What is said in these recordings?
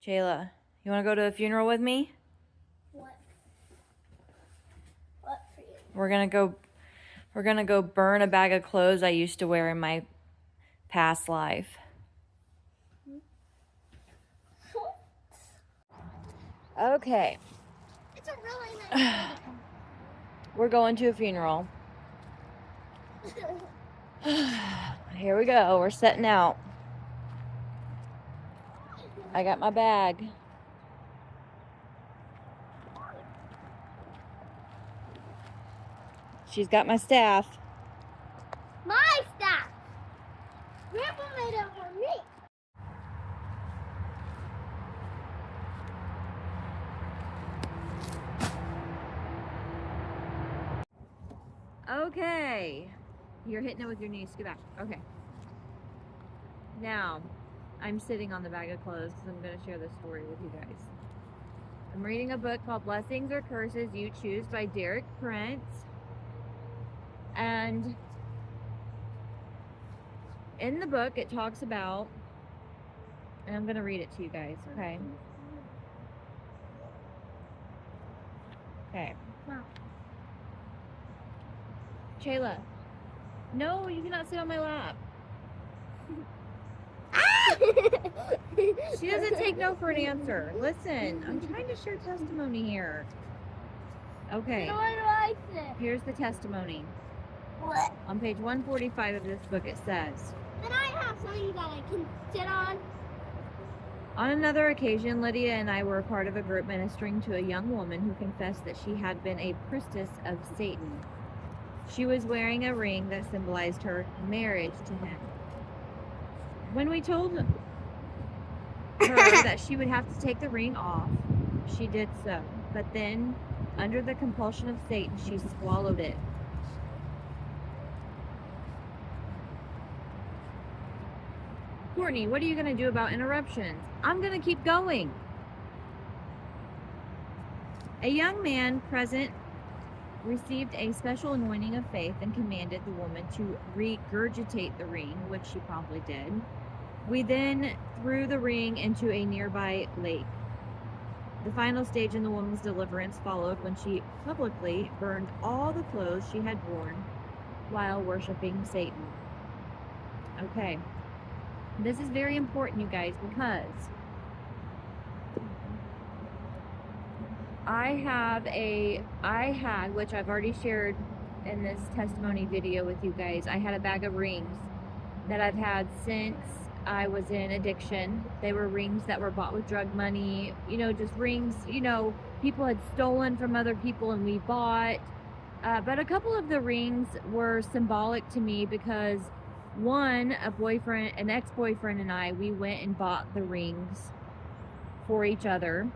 Jayla, you want to go to a funeral with me? What? What for you? We're gonna go burn a bag of clothes I used to wear in my past life. Okay. It's a really nice day to come. We're going to a funeral. Here we go. We're setting out. I got my bag. She's got my staff. My staff! Grandpa made it for me. Okay. You're hitting it with your knees. Get back. Okay. Now, I'm sitting on the bag of clothes because I'm going to share this story with you guys. I'm reading a book called Blessings or Curses You Choose by Derek Prince. And in the book, it talks about, and I'm going to read it to you guys, okay? Okay. Wow. Shayla, no, you cannot sit on my lap. She doesn't take no for an answer. Listen, I'm trying to share testimony here. Okay, What do I say? here's the testimony. What? On page 145 of this book, it says, Then I have something that I can sit on. on another occasion, Lydia and I were a part of a group ministering to a young woman who confessed that she had been a priestess of Satan. She was wearing a ring that symbolized her marriage to him. When we told her that she would have to take the ring off, she did so. But then, under the compulsion of Satan, she swallowed it. Courtney, what are you going to do about interruptions? I'm going to keep going. A young man present received a special anointing of faith and commanded the woman to regurgitate the ring, which she probably did. We then threw the ring into a nearby lake. The final stage in the woman's deliverance followed when she publicly burned all the clothes she had worn while worshiping Satan. Okay. This is very important, you guys, because I had, which I've already shared in this testimony video with you guys, I had a bag of rings that I've had since I was in addiction. They were rings that were bought with drug money, just rings, people had stolen from other people and we bought. But a couple of the rings were symbolic to me because one, an ex-boyfriend and I, we went and bought the rings for each other.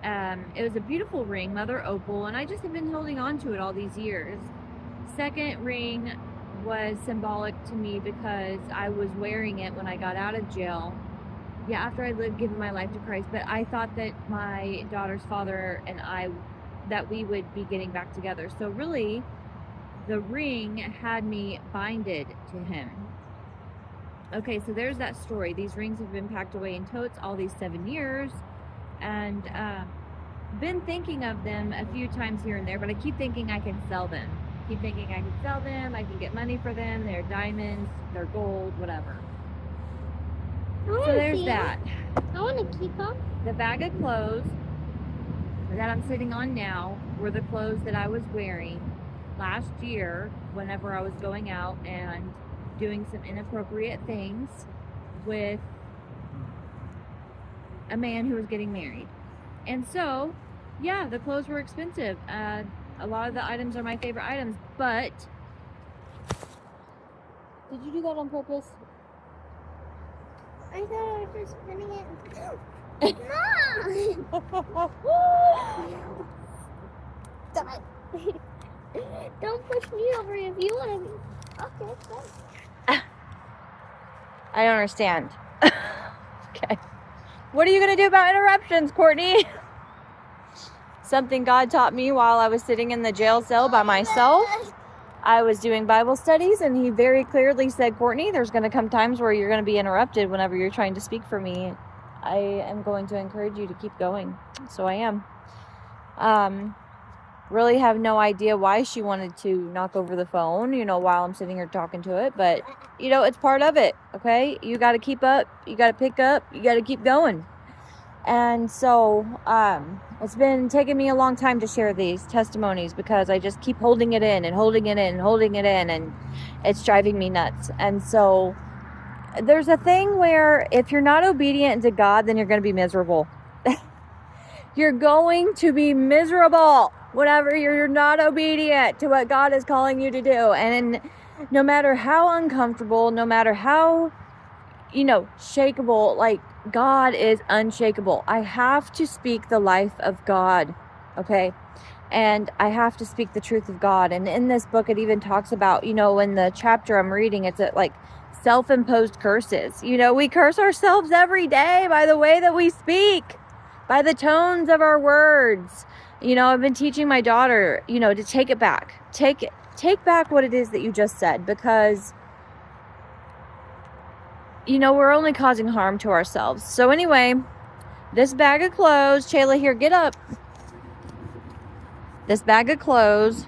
It was a beautiful ring, Mother Opal, and I just have been holding on to it all these years. Second ring was symbolic to me because I was wearing it when I got out of jail. Yeah, after I given my life to Christ, but I thought that my daughter's father and I, that we would be getting back together. So really, the ring had me binded to him. Okay, so there's that story. These rings have been packed away in totes all these 7 years. And been thinking of them a few times here and there, but I keep thinking I can sell them. I can get money for them. They're diamonds, they're gold, whatever. So there's that. I want to keep them. The bag of clothes that I'm sitting on now were the clothes that I was wearing last year whenever I was going out and doing some inappropriate things with a man who was getting married. And so, yeah, the clothes were expensive. A lot of the items are my favorite items, but did you do that on purpose? I thought I was just spinning it. Mom! Stop it. Don't push me over if you want to. Okay, fine. I don't understand. Okay. What are you going to do about interruptions, Courtney? Something God taught me while I was sitting in the jail cell by myself. I was doing Bible studies, and he very clearly said, Courtney, there's going to come times where you're going to be interrupted whenever you're trying to speak for me I am going to encourage you to keep going. So I am. Really have no idea why she wanted to knock over the phone, while I'm sitting here talking to it. But, it's part of it, okay? You got to keep up. You got to pick up. You got to keep going. And so it's been taking me a long time to share these testimonies because I just keep holding it in and holding it in and holding it in, and it's driving me nuts. And so there's a thing where if you're not obedient to God, then you're going to be miserable. You're going to be miserable whenever you're not obedient to what God is calling you to do. And no matter how uncomfortable, no matter how, shakeable, like, God is unshakable. I have to speak the life of God, okay? And I have to speak the truth of God. And in this book, it even talks about, in the chapter I'm reading, it's like self-imposed curses. We curse ourselves every day by the way that we speak, by the tones of our words. I've been teaching my daughter, to take it back. Take back what it is that you just said, because we're only causing harm to ourselves. So anyway, this bag of clothes, Shayla, here, get up. This bag of clothes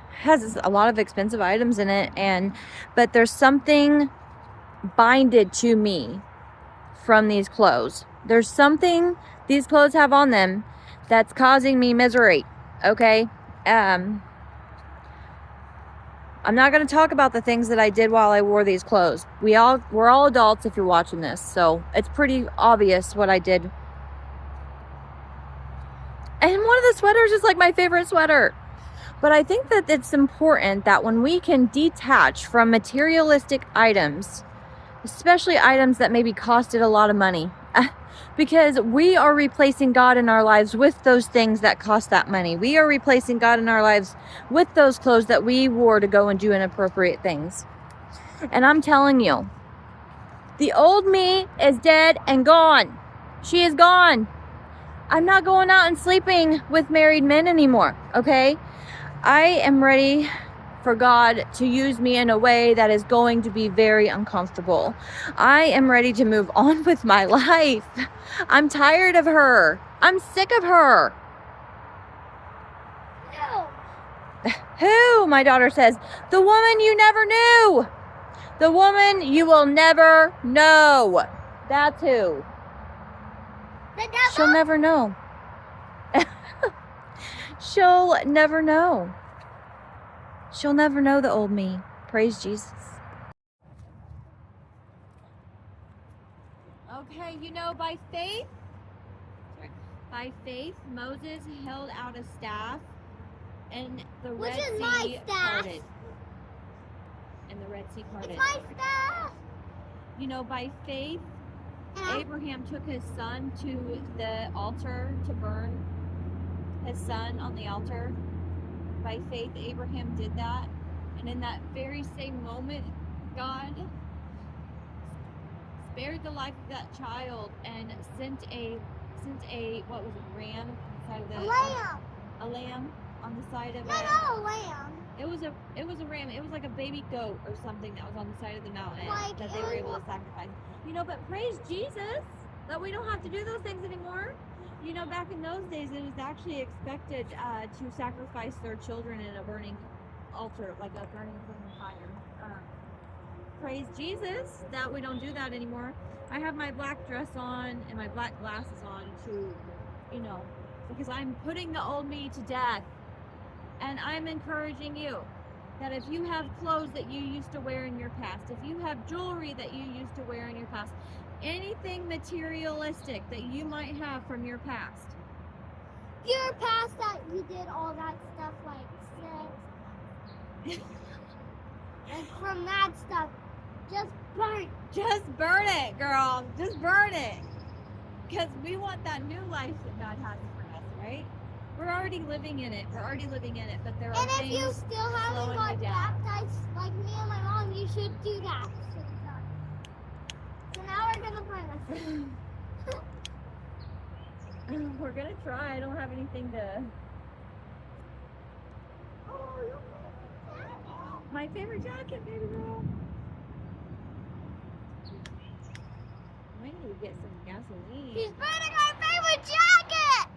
has a lot of expensive items in it, but there's something binded to me from these clothes. There's something these clothes have on them that's causing me misery, okay? I'm not going to talk about the things that I did while I wore these clothes. We're all adults if you're watching this, so it's pretty obvious what I did. And one of the sweaters is like my favorite sweater. But I think that it's important that when we can detach from materialistic items, especially items that maybe costed a lot of money, because we are replacing God in our lives with those things that cost that money. We are replacing God in our lives with those clothes that we wore to go and do inappropriate things. And I'm telling you, the old me is dead and gone. She is gone. I'm not going out and sleeping with married men anymore, okay? I am ready for God to use me in a way that is going to be very uncomfortable. I am ready to move on with my life. I'm tired of her. I'm sick of her. Who? My daughter says, the woman you never knew. The woman you will never know. That's who. The devil? She'll never know. She'll never know. She'll never know the old me. Praise Jesus. Okay, by faith, Moses held out a staff, and the Red Sea parted. And the Red Sea parted. It's my staff. By faith, Abraham took his son to the altar to burn his son on the altar. By faith, Abraham did that. And in that very same moment, God spared the life of that child and sent a what was it, ram on the side of the lamb. A lamb on the side of not a lamb. It was a ram. It was like a baby goat or something that was on the side of the mountain that they were able to sacrifice. But praise Jesus that we don't have to do those things anymore. Back in those days, it was actually expected to sacrifice their children in a burning altar, like a burning fire. Praise Jesus that we don't do that anymore. I have my black dress on and my black glasses on to, because I'm putting the old me to death. And I'm encouraging you that if you have clothes that you used to wear in your past, if you have jewelry that you used to wear in your past, anything materialistic that you might have from your past. Your past that you did all that stuff like sex. And from that stuff, just burn. Just burn it, girl. Just burn it. Because we want that new life that God has for us, right? We're already living in it. But there are things. And if you still haven't got baptized like me and my mom, you should do that. So now we're gonna burn this. We're gonna try. I don't have anything to. Oh, My favorite jacket, baby girl. get some gasoline. He's burning our favorite jacket!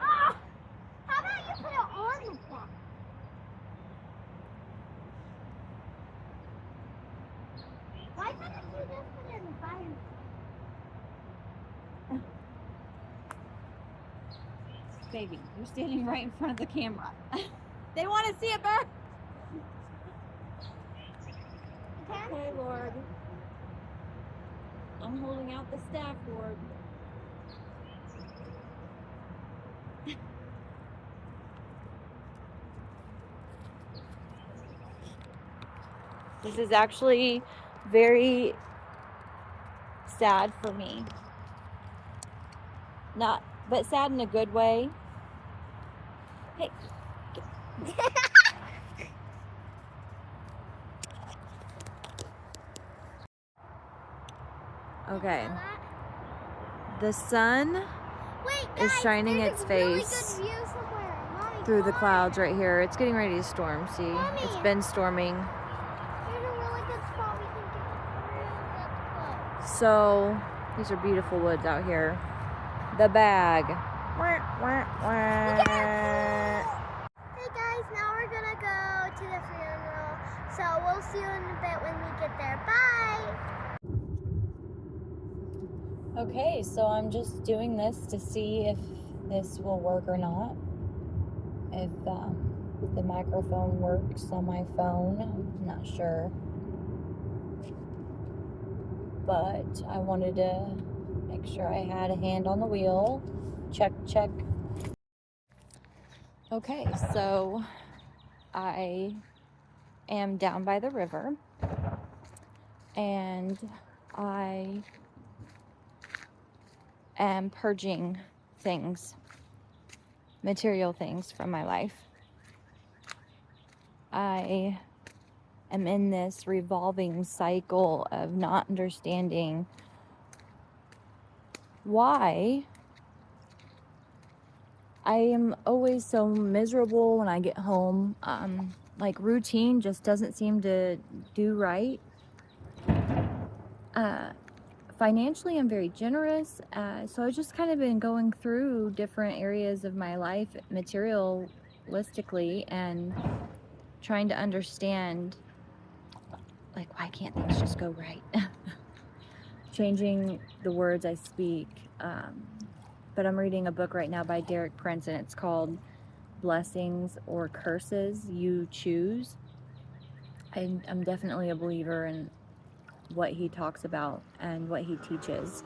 Ah! How about you put it on the back? Why couldn't you just put it in the fire? Baby, you're standing right in front of the camera. They want to see it burn. Okay, Lord. I'm holding out the staff, Lord. This is actually very sad for me. But sad in a good way. Hey. Okay. The sun is shining its face through the clouds right here. It's getting ready to storm, see? Mommy. It's been storming. There's a really good spot we can get through. So, these are beautiful woods out here. The bag. Hey guys, now we're gonna go to the funeral. So we'll see you in a bit when we get there. Bye! Okay, so I'm just doing this to see if this will work or not. If the microphone works on my phone, I'm not sure. But I wanted to make sure I had a hand on the wheel. Check, check. Okay, so I am down by the river and I am purging things, material things from my life. I am in this revolving cycle of not understanding why I am always so miserable when I get home. Like routine just doesn't seem to do right. Financially, I'm very generous. So I've just kind of been going through different areas of my life materialistically and trying to understand, like, why can't things just go right? Changing the words I speak. But I'm reading a book right now by Derek Prince, and it's called Blessings or Curses, You Choose. I'm definitely a believer in what he talks about and what he teaches.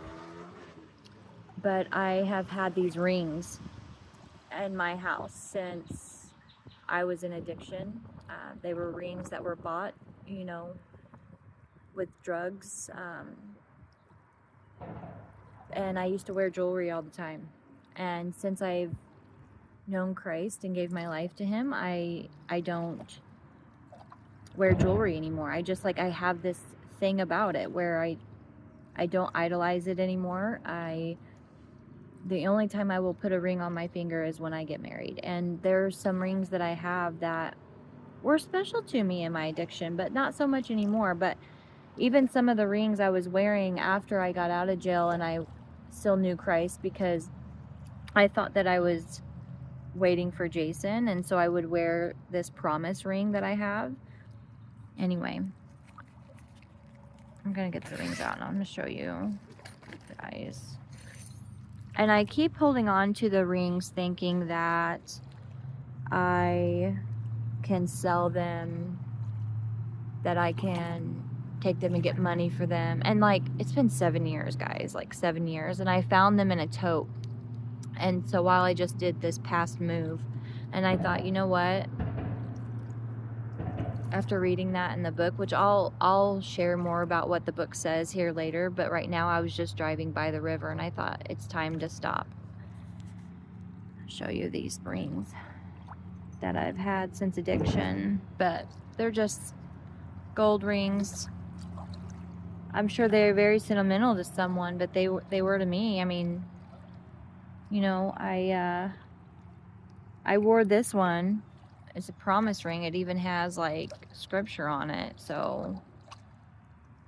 But I have had these rings in my house since I was in addiction. They were rings that were bought, you know, with drugs. And I used to wear jewelry all the time. And since I've known Christ and gave my life to him, I don't wear jewelry anymore. I just, like, I have this thing about it where I don't idolize it anymore. The only time I will put a ring on my finger is when I get married. And there's some rings that I have that were special to me in my addiction, but not so much anymore. But even some of the rings I was wearing after I got out of jail and I still knew Christ, because I thought that I was waiting for Jason, and so I would wear this promise ring that I have. Anyway, I'm gonna get the rings out and I'm gonna show you guys. And I keep holding on to the rings thinking that I can sell them, that I can take them and get money for them. And like, it's been 7 years, guys, like 7 years. And I found them in a tote. And so while I just did this past move, and I thought, you know what? After reading that in the book, which I'll share more about what the book says here later, but right now I was just driving by the river and I thought it's time to stop. I'll show you these rings that I've had since addiction, but they're just gold rings. I'm sure they're very sentimental to someone, but they were to me. I mean, you know, I wore this one it's a promise ring. It even has like scripture on it. So,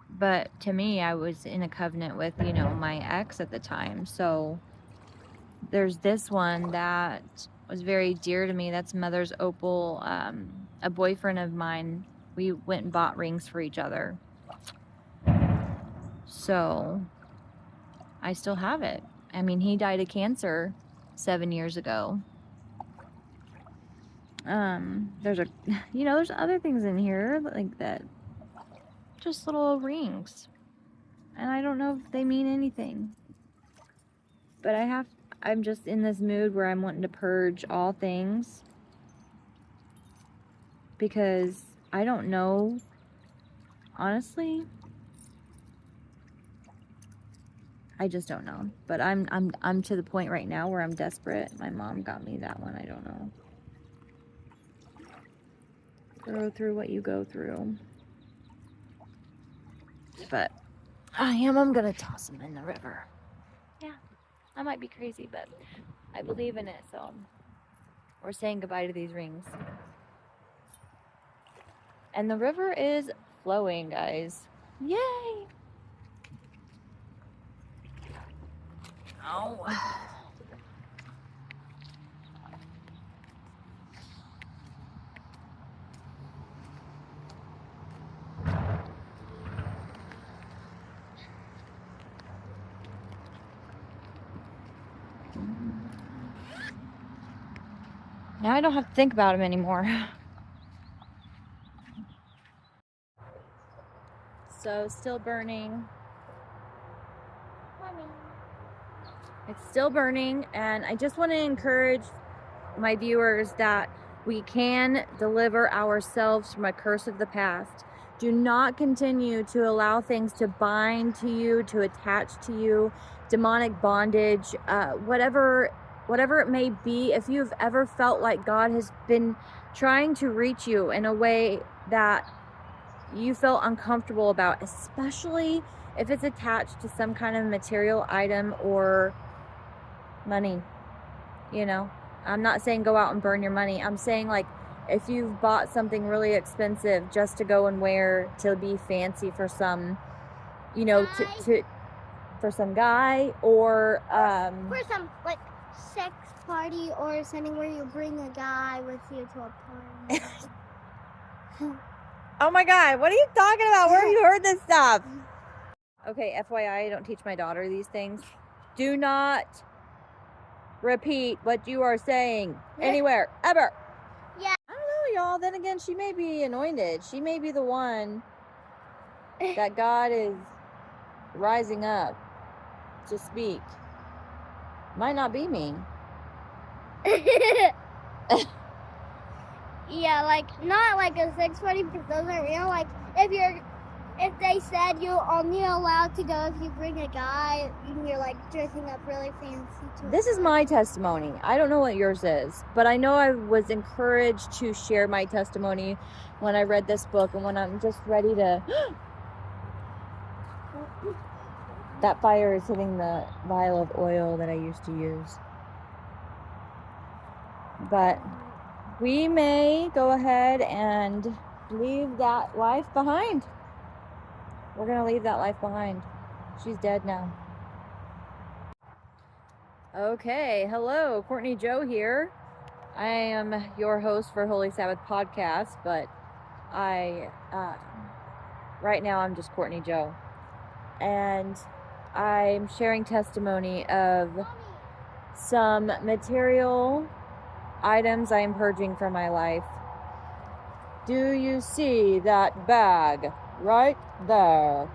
but to me, I was in a covenant with, you know, my ex at the time. So there's this one that was very dear to me. That's Mother's Opal. A boyfriend of mine, we went and bought rings for each other. So I still have it. I mean, he died of cancer 7 years ago. There's a, you know, there's other things in here like that, just little rings, and I don't know if they mean anything, but I'm just in this mood where I'm wanting to purge all things, because I don't know, honestly, I just don't know. But I'm to the point right now where I'm desperate. My mom got me that one. I don't know. Go through what you go through. But I'm gonna toss them in the river. Yeah, I might be crazy, but I believe in it, so we're saying goodbye to these rings. And the river is flowing, guys. Yay! Oh. Now I don't have to think about him anymore. So, still burning. It's still burning, and I just want to encourage my viewers that we can deliver ourselves from a curse of the past. Do not continue to allow things to bind to you, to attach to you, demonic bondage, whatever it may be. If you've ever felt like God has been trying to reach you in a way that you feel uncomfortable about, especially if it's attached to some kind of material item or money, you know, I'm not saying go out and burn your money. I'm saying, like, if you've bought something really expensive just to go and wear to be fancy for some, you know, for some guy, or for some like sex party or something where you bring a guy with you to a party. Oh my God, what are you talking about? Where have you heard this stuff? Okay, FYI, I don't teach my daughter these things. Do not repeat what you are saying anywhere, ever. Yeah. I don't know, y'all. Then again, she may be anointed. She may be the one that God is rising up to speak. Might not be me. Yeah, like, not like a sex party, because those are real. Like, if they said you're only allowed to go if you bring a guy and you're like dressing up really fancy too. This is my testimony. I don't know what yours is, but I know I was encouraged to share my testimony when I read this book, and when I'm just ready to... That fire is hitting the vial of oil that I used to use. But we may go ahead and leave that life behind. We're going to leave that life behind. She's dead now. Okay, hello, Courtney Joe here. I am your host for Holy Sabbath Podcast, but right now I'm just Courtney Joe. And I'm sharing testimony of some material items I am purging from my life. Do you see that bag right there?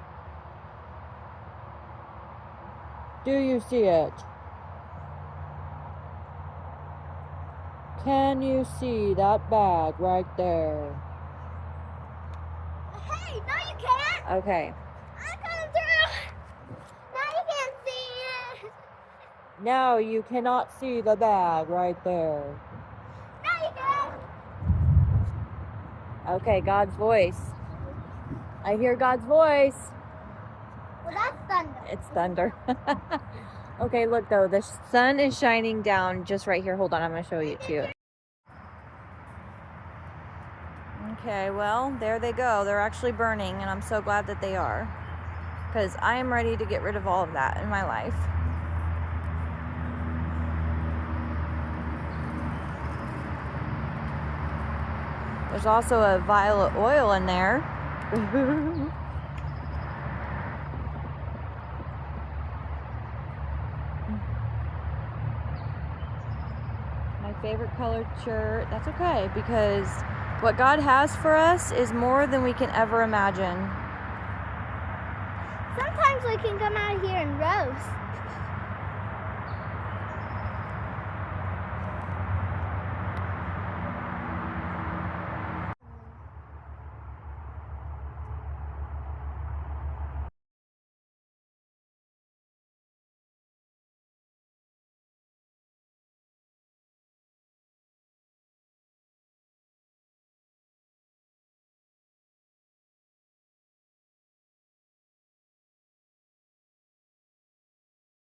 Do you see it? Can you see that bag right there? Hey, no you can't! Okay. I'm coming through! Now you can't see it! Now you cannot see the bag right there. Now you can! Okay, God's voice. I hear God's voice. Well, that's thunder. It's thunder. Okay, look though, the sun is shining down just right here. Hold on, I'm going to show you too. Okay, well, there they go. They're actually burning, and I'm so glad that they are. Because I am ready to get rid of all of that in my life. There's also a vial of oil in there. My favorite colored shirt. That's okay, because what God has for us is more than we can ever imagine. Sometimes we can come out here and roast.